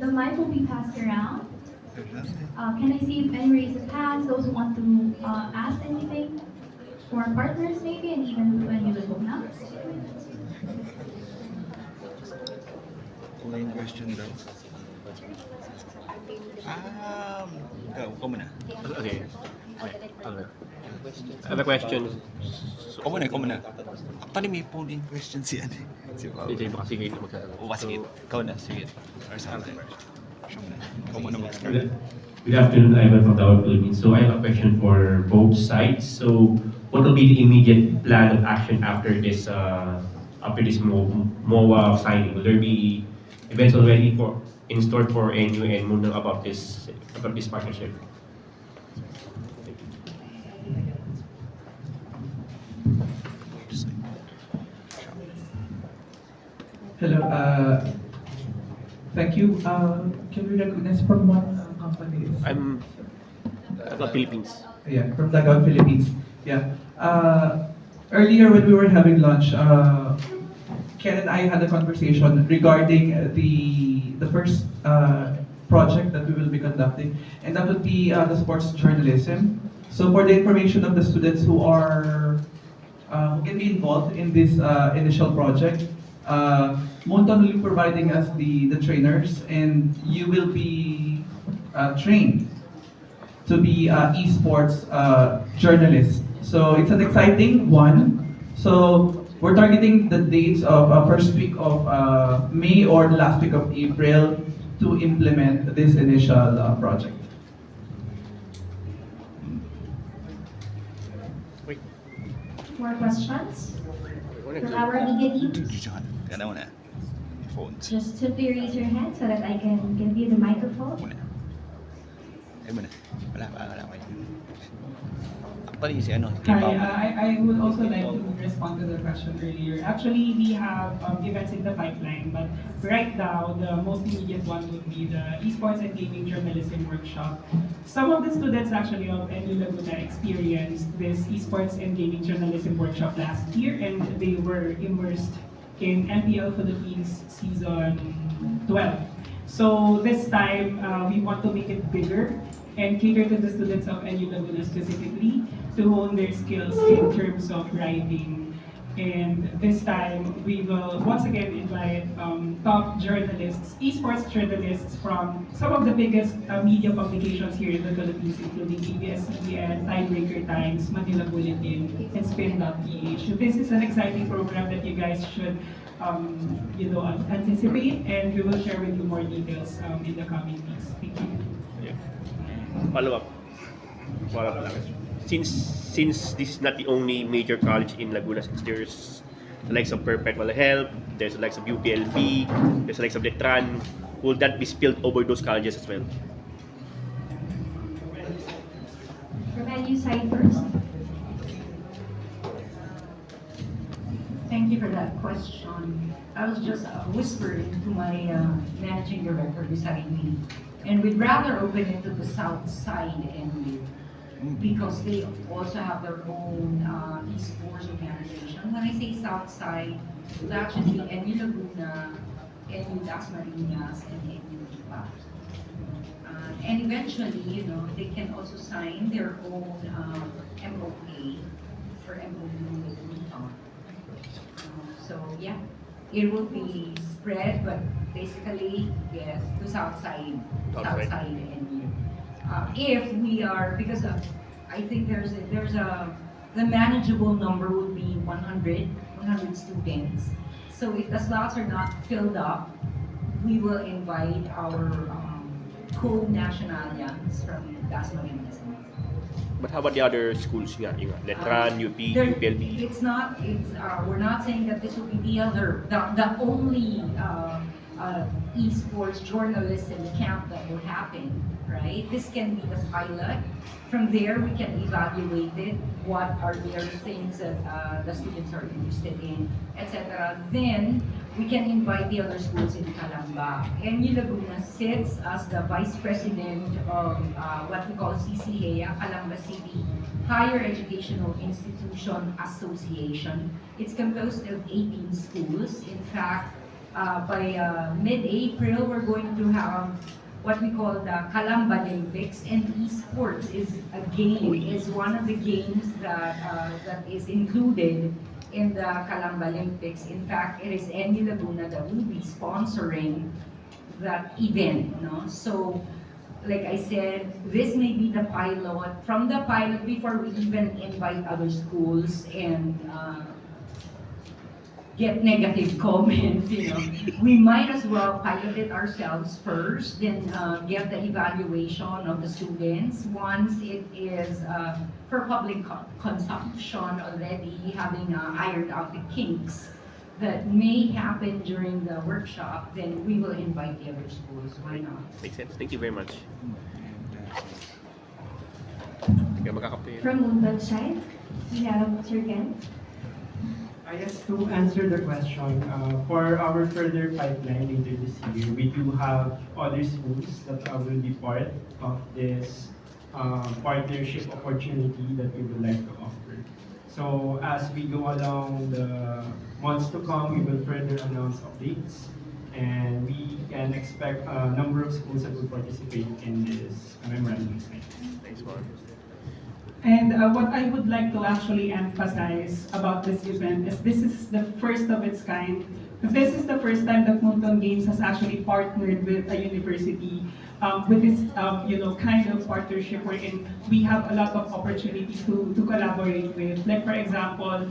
the mic will be passed around. Can I see if any raise of hands, those who want to ask anything? For our partners maybe, and even to NU Laguna. Main question daw. Ikaw muna. Okay. Other questions? Ikaw muna. Actually, may polling question si ano. Si Pao. Hindi mo kasi ngayon magsasagot. O, sige. Ikaw na, sige. Or something. Ikaw muna mag-start. Good afternoon, Ivan from the Philippines. So I have a question for both sides. So what will be the immediate plan of action after this MOA signing? Will there be events already in store for NU and Moonton about this partnership? Hello, thank you. Can we recognize from what company? I'm the Philippines. Yeah, from Laguna Philippines. Yeah. Earlier when we were having lunch, Ken and I had a conversation regarding the first project that we will be conducting, and that would be the sports journalism. So for the information of the students who can be involved in this initial project, Moonton will be providing us the trainers, and you will be trained to be eSports journalists. So it's an exciting one. So we're targeting the dates of first week of May or the last week of April to implement this initial project. More questions from our media team? Gana muna. Phones. Just simply raise your hand so that I can give you the microphone. Muna. Ay muna. Wala pa. Actually, si ano. Hi, I would also like to respond to the question earlier. Actually, we have events in the pipeline, but right now, the most immediate one would be the eSports and Gaming Journalism Workshop. Some of the students actually of NU Laguna experienced this eSports and Gaming Journalism Workshop last year, and they were immersed in MPL Philippines Season 12. So this time, we want to make it bigger and cater to the students of NU Laguna specifically to hone their skills in terms of writing. And this time, we will once again invite top journalists, esports journalists from some of the biggest media publications here in the Philippines, including ABS-CBN, Tiebreaker Times, Manila Bulletin, and Spin.ph. So this is an exciting program that you guys should anticipate, and we will share with you more details in the coming weeks. Thank you. Yeah. Follow up lang. Since this is not the only major college in Laguna, since there's the likes of Perpetual Health, there's the likes of UPLB, there's the likes of Letran, will that be spilled over those colleges as well? From NU side first. Thank you for that question. I was just whispering to my managing director beside me, and we'd rather open it to the south side NU because they also have their own esports organization. When I say south side, it's actually NU Laguna, NU Dasmariñas, and NU Lipa. And eventually, they can also sign their own MOA for MOU with Moonton. So yeah, it will be spread, but basically, yes, to south side NU. If we are, because I think the manageable number would be 100 students. So if the slots are not filled up, we will invite our co-nationalians from Dasmariñas. But how about the other schools nga? Yung Letran, UP, UPLB? We're not saying that this will be the only esports journalism camp that will happen, right? This can be the pilot. From there, we can evaluate it. What are the other things that the students are interested in, etc. Then we can invite the other schools in Calamba. NU Laguna sits as the vice president of what we call CCHEA, Calamba City Higher Educational Institution Association. It's composed of 18 schools. In fact, by mid-April, we're going to have what we call the Kalamba Olympics, and eSports is one of the games that is included in the Kalamba Olympics. In fact, it is NU Laguna that will be sponsoring that event. No? So, like I said, this may be the pilot. From the pilot, before we even invite other schools and get negative comments, we might as well pilot it ourselves first, then get the evaluation of the students. Once it is for public consumption already, having ironed out the kinks that may happen during the workshop, then we will invite the other schools. Why not? Makes sense. Thank you very much. Ikaw makakape. From Moonton side, we have Sir Ken. I guess to answer the question, for our further pipeline later this year, we do have other schools that will be part of this partnership opportunity that we would like to offer. So as we go along the months to come, we will further announce updates, and we can expect a number of schools that will participate in this memorandum signing. Thanks, Mark. And what I would like to actually emphasize about this event is this is the first of its kind. This is the first time that Moonton Games has actually partnered with a university with this kind of partnership wherein we have a lot of opportunities to collaborate with. Like for example,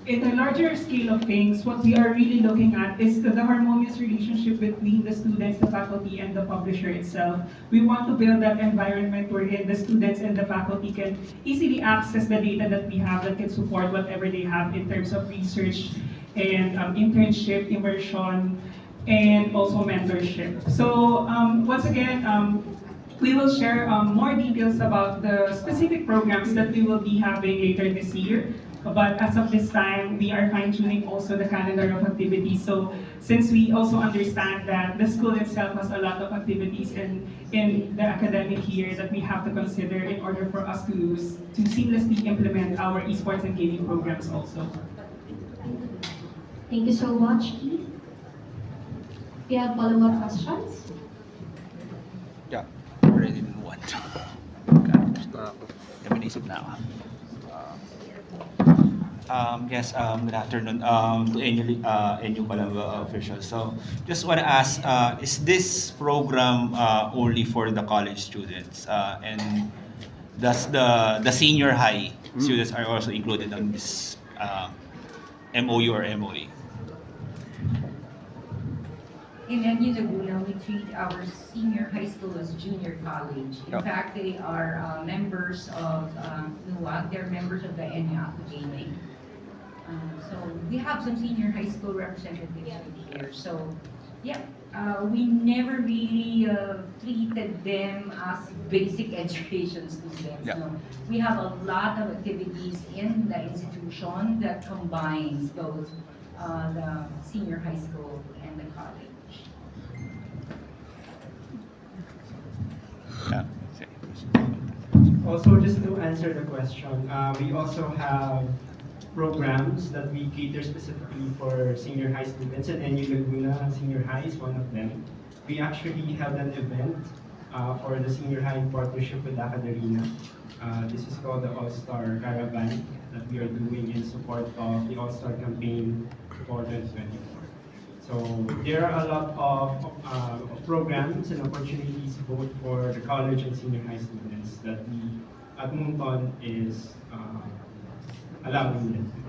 in a larger scale of things, what we are really looking at is the harmonious relationship between the students, the faculty, and the publisher itself. We want to build that environment wherein the students and the faculty can easily access the data that we have that can support whatever they have in terms of research and internship, immersion, and also mentorship. So once again, we will share more details about the specific programs that we will be having later this year. But as of this time, we are fine-tuning also the calendar of activities. So since we also understand that the school itself has a lot of activities in the academic year that we have to consider in order for us to seamlessly implement our esports and gaming programs also. Thank you so much, Keith. We have follow-up questions? Yeah, already in one. Kami naisip na ako. Yes, good afternoon to NU Kalamba officials. So, just want to ask, is this program only for the college students? And does the senior high students are also included on this MOU or MOE? In NU Laguna, we treat our senior high school as junior college. In Yep. fact, they are members of NUAG. They're members of the NU Gaming. So we have some senior high school representatives here. So yeah, we never really treated them as basic education students. Yeah. No. We have a lot of activities in the institution that combines both the senior high school and the college. Yeah. Also, just to answer the question, we also have programs that we cater specifically for senior high students, and NU Laguna Senior High is one of them. We actually have an event for the senior high in partnership with Acadarina. This is called the All-Star Caravan that we are doing in support of the All-Star campaign for 2024. So there are a lot of programs and opportunities both for the college and senior high students that we at Moonton is allowing them to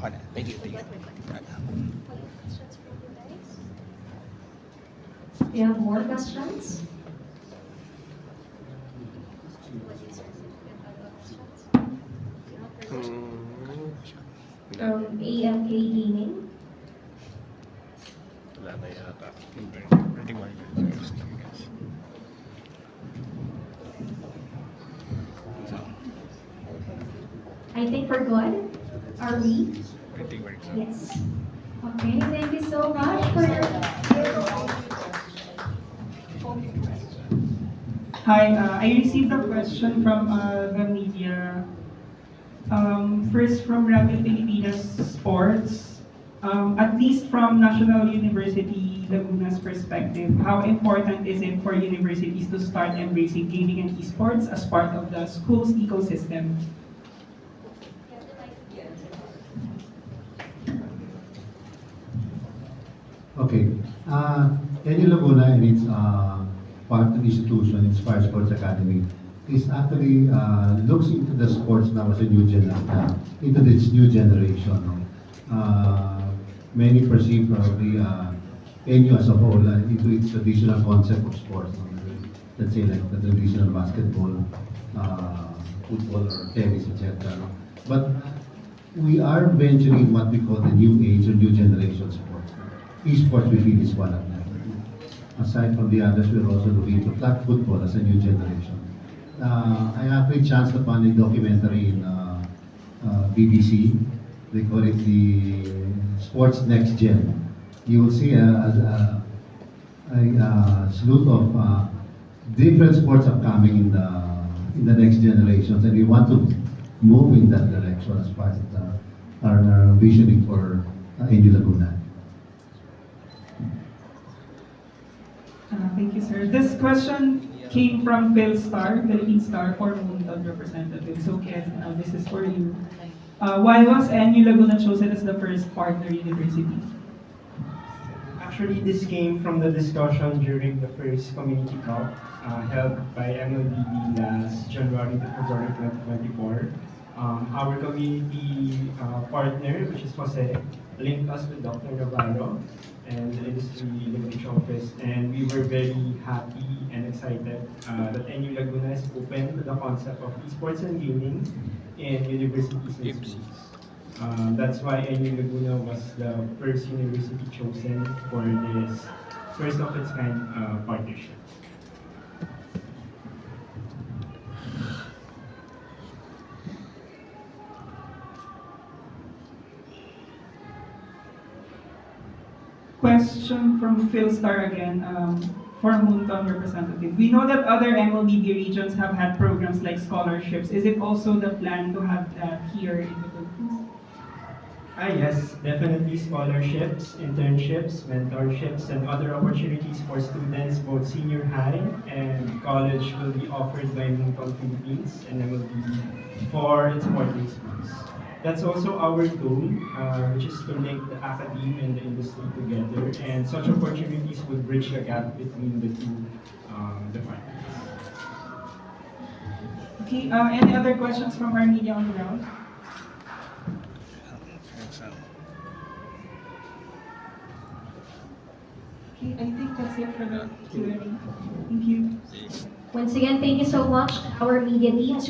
have. Thank you. We have more questions? From AMK Gaming. Wala na yata. I think we're good. Are we? Yes. Okay, thank you so much for your Hi, I received a question from the media First, from Rapid Pilipinas Sports, at least from National University Laguna's perspective, how important is it for universities to start embracing gaming and esports as part of the school's ecosystem? Okay. NU Laguna and its partner institution, its Fire Sports Academy, is actually looks into the sports now as a into this new generation. No? Many perceive probably NU as a whole into its traditional concept of sports. No? Let's say like the traditional basketball, football, or tennis, etc. No? But we are venturing in what we call the new age or new generation sports. Esports, we feel, is one of them. Aside from the others, we're also looking to flag football as a new generation. I actually chanced upon a documentary in BBC. They call it the Sports Next Gen. You will see a slew of different sports upcoming in the next generations, and we want to move in that direction as part of our visioning for NU Laguna. Thank you, sir. This question came from Philippine Star, former Moonton representative. So, Ken, this is for you. Why was NU Laguna chosen as the first partner university? Actually, this came from the discussion during the first Community Cup held by MLBB last January to February 2024. Our community partner, which is Jose, linked us with Dr. Navarro and the industry linkage office, and we were very happy and excited that NU Laguna is open to the concept of esports and gaming in universities and schools. That's why NU Laguna was the first university chosen for this first of its kind partnership. Question from Phil Star again, for Moonton representative. We know that other MLBB regions have had programs like scholarships. Is it also the plan to have that here in the Philippines? Yes, definitely scholarships, internships, mentorships, and other opportunities for students, both senior high and college, will be offered by Moonton Philippines and MLBB for its partner schools. That's also our goal, which is to link the academe and the industry together, and such opportunities would bridge the gap between the two departments. Okay, any other questions from our media on the ground? Okay, I think that's it for the Q&A. Thank you. Once again, thank you so much, our media team.